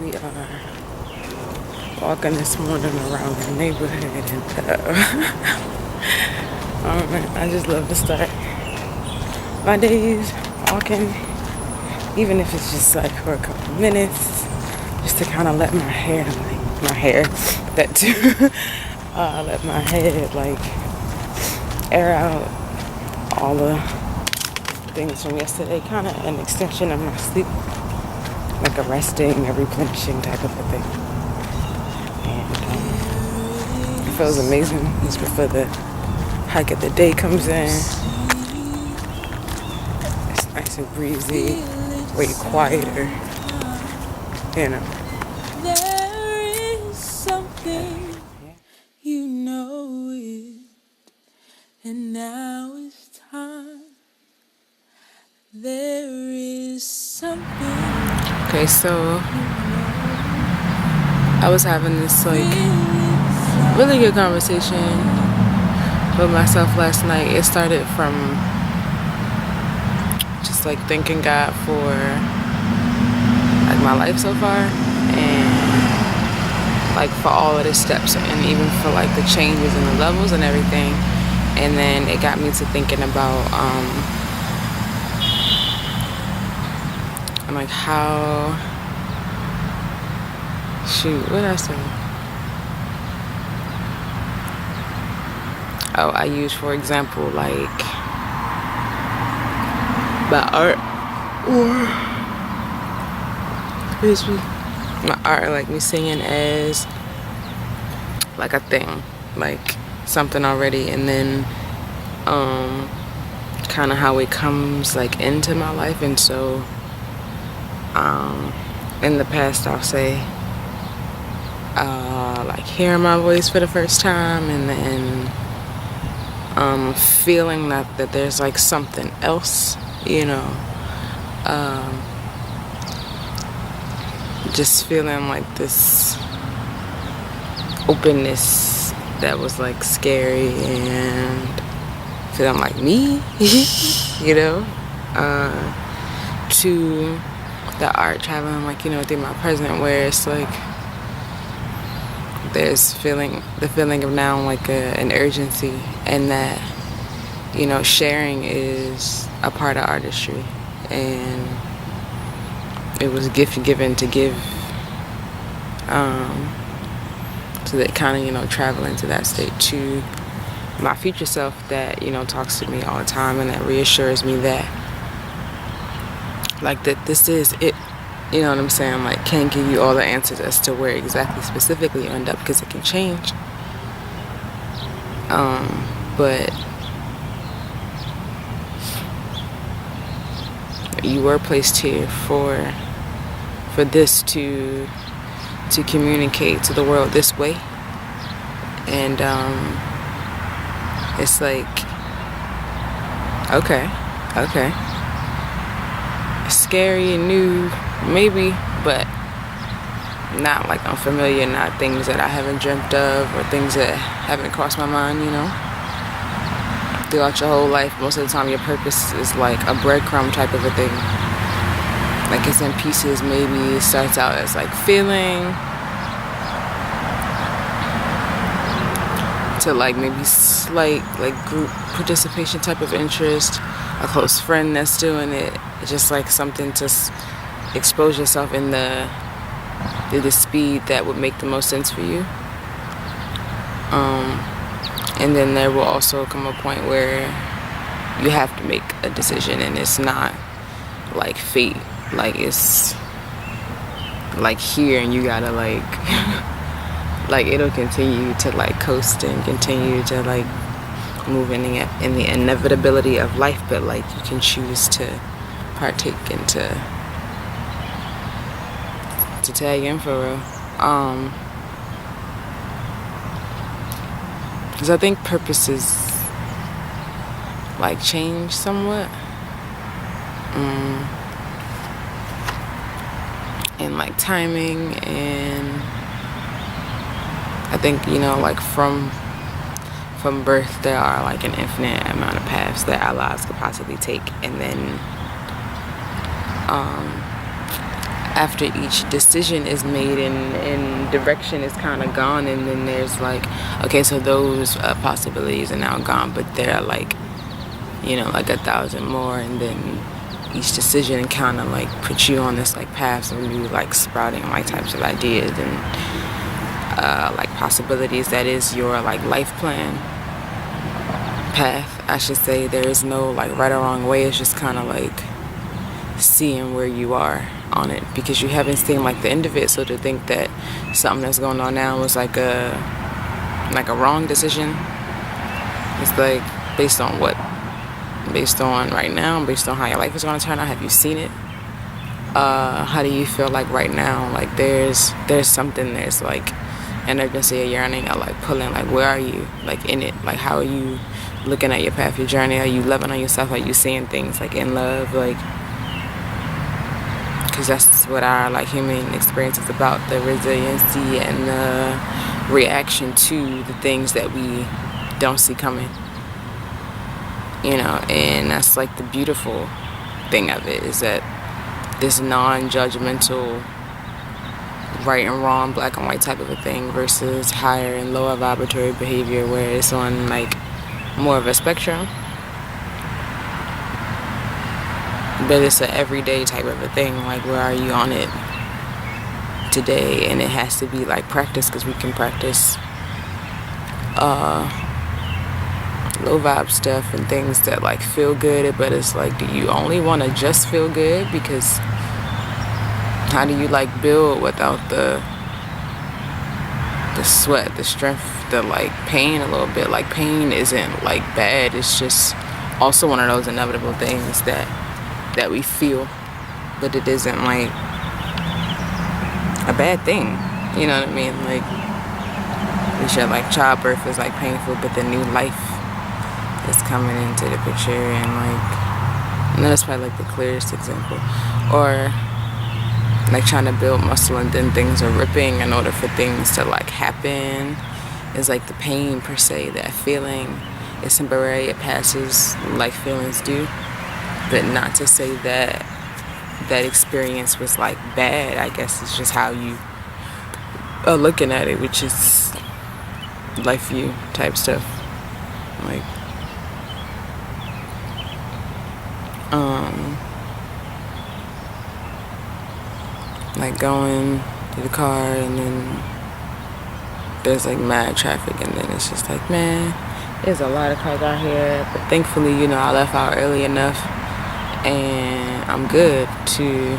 We are walking this morning around the neighborhood, and I just love to start my days walking, even if it's just like for a couple minutes, just to kind of let that too, let my head like air out all the things from yesterday, kind of an extension of my sleep, like a resting, a replenishing type of a thing. And it feels amazing just before the hike of the day comes in. It's nice and breezy, way quieter, you know. There is something, you know it, and now it's time. There is something. Okay, so I was having this like really good conversation with myself last night. It started from just like thanking God for like my life so far, and like for all of the steps, and even for like the changes and the levels and everything. And then it got me to thinking about like how, what did I say? Oh, I use, for example, like my art, or my art, like me singing as like a thing, like something already, and then kind of how it comes like into my life. And so in the past I'll say like hearing my voice for the first time, and then feeling that there's like something else, you know, just feeling like this openness that was like scary, and feeling like me, you know, to the art traveling, like, you know, through my present, where it's like there's the feeling of now like an urgency, and that, you know, sharing is a part of artistry, and it was a gift given to give, so that kind of, you know, travel into that state to my future self that, you know, talks to me all the time, and that reassures me that like that this is it, you know what I'm saying? Like, can't give you all the answers as to where exactly specifically you end up, because it can change, but you were placed here for this to communicate to the world this way. And it's like, okay, scary and new maybe, but not like unfamiliar, not things that I haven't dreamt of, or things that haven't crossed my mind, you know. Throughout your whole life, most of the time your purpose is like a breadcrumb type of a thing, like it's in pieces. Maybe it starts out as like feeling, to like maybe slight like group participation type of interest, a close friend that's doing it. It's just like something to expose yourself in the speed that would make the most sense for you. And then there will also come a point where you have to make a decision, and it's not like fate, like it's like here, and you gotta like like it'll continue to like coast and continue to like move in the inevitability of life, but like you can choose to partake and to tag in for real. Because I think purposes like change somewhat, and like timing, and I think, you know, like from birth there are like an infinite amount of paths that our lives could possibly take, and then after each decision is made and direction is kind of gone, and then there's like, okay, so those possibilities are now gone, but there are like, you know, like 1,000 more, and then each decision kind of like puts you on this like path of new like sprouting like types of ideas and like possibilities. That is your like life plan path, I should say. There is no like right or wrong way. It's just kind of like seeing where you are on it, because you haven't seen like the end of it. So to think that something that's going on now was like a wrong decision, it's like based on what? Based on right now, based on how your life is going to turn out. Have you seen it? How do you feel like right now? Like there's something, there's like an urgency, a yearning, or like pulling. Like where are you? Like in it? Like how are you looking at your path, your journey? Are you loving on yourself? Are you seeing things like in love? Like, because that's what our like human experience is about: the resiliency and the reaction to the things that we don't see coming. You know, and that's like the beautiful thing of it, is that this non-judgmental right and wrong, black and white type of a thing, versus higher and lower vibratory behavior where it's on like more of a spectrum, but it's an everyday type of a thing. Like where are you on it today? And it has to be like practice, because we can practice low vibe stuff and things that like feel good, but it's like, do you only want to just feel good? Because how do you like build without the sweat, the strength, the like pain a little bit? Like pain isn't like bad, it's just also one of those inevitable things that we feel, but it isn't like a bad thing, you know what I mean? Like we should, like childbirth is like painful, but the new life is coming into the picture, and that's probably like the clearest example. Or like trying to build muscle and then things are ripping in order for things to like happen. Is like the pain per se, that feeling is temporary, it passes like feelings do, but not to say that that experience was like bad. I guess it's just how you are looking at it, which is life view type stuff. Like going to the car, and then there's like mad traffic, and then it's just like, man, there's a lot of cars out here, but thankfully, you know, I left out early enough and I'm good to,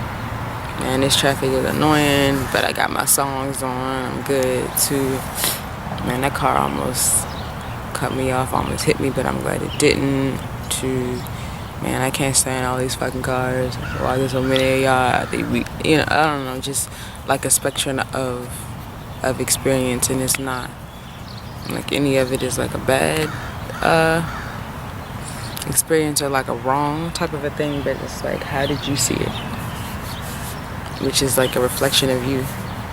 man, this traffic is annoying, but I got my songs on, I'm good to, man, that car almost cut me off, almost hit me, but I'm glad it didn't, to, man, I can't stand all these fucking cars. Why there's so many of y'all? I think we, you know, I don't know, just like a spectrum of experience, and it's not like any of it is like a bad experience or like a wrong type of a thing, but it's like, how did you see it? Which is like a reflection of you.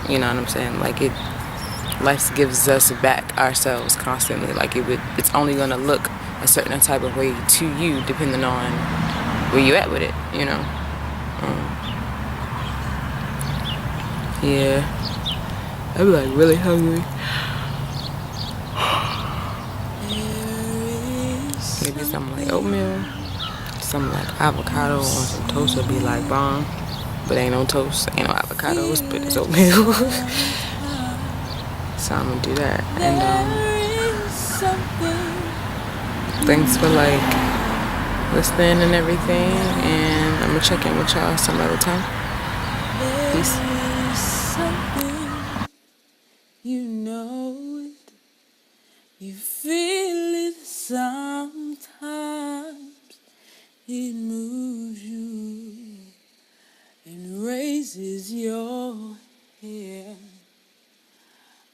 You know what I'm saying? Like life gives us back ourselves constantly. Like it's only gonna look a certain type of way to you depending on where you at with it, you know. Yeah, I'm like really hungry. Maybe something like oatmeal, something like avocado on some toast would be like bomb, but ain't no toast, ain't no avocados, but it's oatmeal. So I'm gonna do that. And thanks for like listening and everything, and I'm gonna check in with y'all some other time. Peace. You know it, you feel it sometimes, it moves you and raises your hair.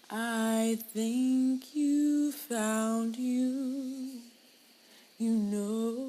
I think you found you know